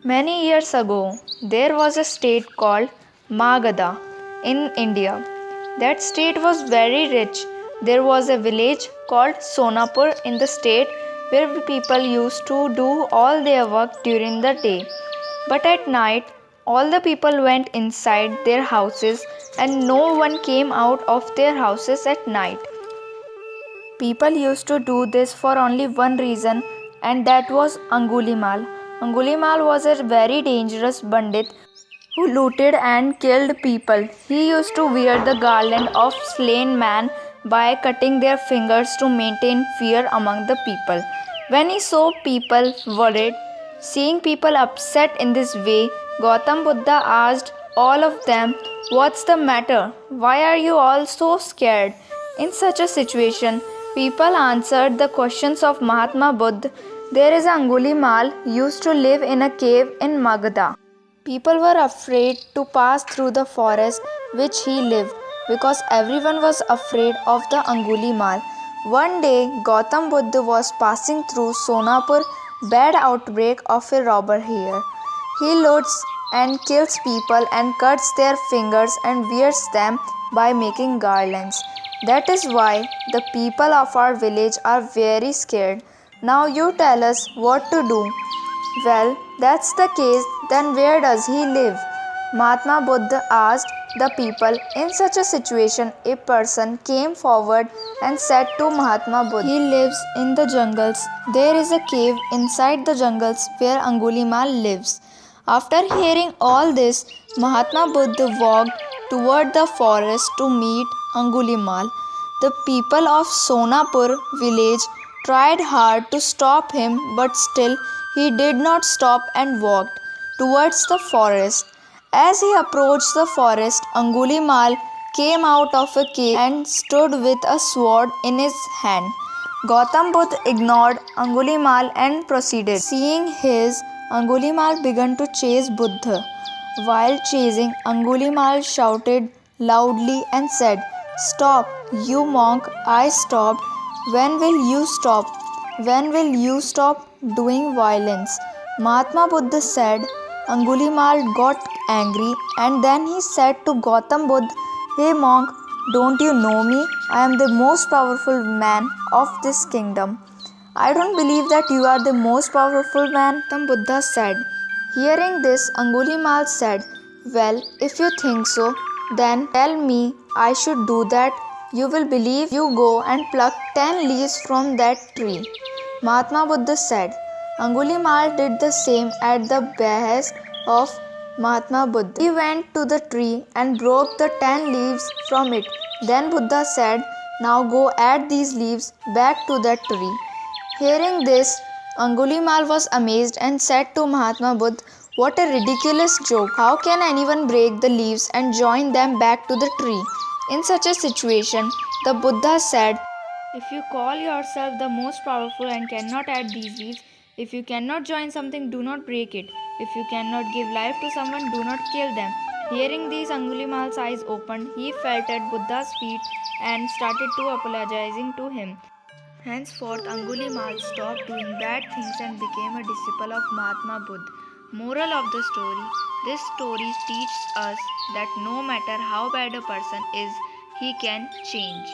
Many years ago, there was a state called Magadha in India. That state was very rich. There was a village called Sonapur in the state where people used to do all their work during the day. But at night, all the people went inside their houses and no one came out of their houses at night. People used to do this for only one reason, and that was Angulimal. Angulimal was a very dangerous bandit who looted and killed people. He used to wear the garland of slain man by cutting their fingers to maintain fear among the people. When he saw people worried, seeing people upset in this way, Gautam Buddha asked all of them, "What's the matter? Why are you all so scared?" In such a situation, people answered the questions of Mahatma Buddha. There is Angulimal used to live in a cave in Magadha. People were afraid to pass through the forest which he lived because everyone was afraid of the Angulimal. One day, Gautam Buddha was passing through Sonapur. Bad outbreak of a robber here. He loots and kills people and cuts their fingers and wears them by making garlands. That is why the people of our village are very scared. Now you tell us what to do. Well, that's the case, then where does he live? Mahatma Buddha asked the people. In such a situation, a person came forward and said to Mahatma Buddha, "He lives in the jungles. There is a cave inside the jungles where Angulimal lives." After hearing all this, Mahatma Buddha walked toward the forest to meet Angulimal. The people of Sonapur village tried hard to stop him, but still he did not stop and walked towards the forest. As he approached the forest, Angulimal came out of a cave and stood with a sword in his hand. Gautam Buddha ignored Angulimal and proceeded. Seeing his, Angulimal began to chase Buddha. While chasing, Angulimal shouted loudly and said, "Stop, you monk!" I stopped. When will you stop? When will you stop doing violence? Mahatma Buddha said. Angulimal got angry and then he said to Gautam Buddha, "Hey monk, don't you know me? I am the most powerful man of this kingdom." "I don't believe that you are the most powerful man," Gautam Buddha said. Hearing this, Angulimal said, "Well, if you think so, then tell me I should do that. You will believe you go and pluck 10 leaves from that tree." Mahatma Buddha said. Angulimal did the same at the behest of Mahatma Buddha. He went to the tree and broke the 10 leaves from it. Then Buddha said, "Now go add these leaves back to that tree." Hearing this, Angulimal was amazed and said to Mahatma Buddha, "What a ridiculous joke! How can anyone break the leaves and join them back to the tree?" In such a situation, the Buddha said, "If you call yourself the most powerful and cannot add these leaves, if you cannot join something, do not break it. If you cannot give life to someone, do not kill them." Hearing these, Angulimal's eyes opened. He fell at Buddha's feet and started to apologizing to him. Henceforth, Angulimal stopped doing bad things and became a disciple of Mahatma Buddha. Moral of the story: this story teaches us that no matter how bad a person is, he can change.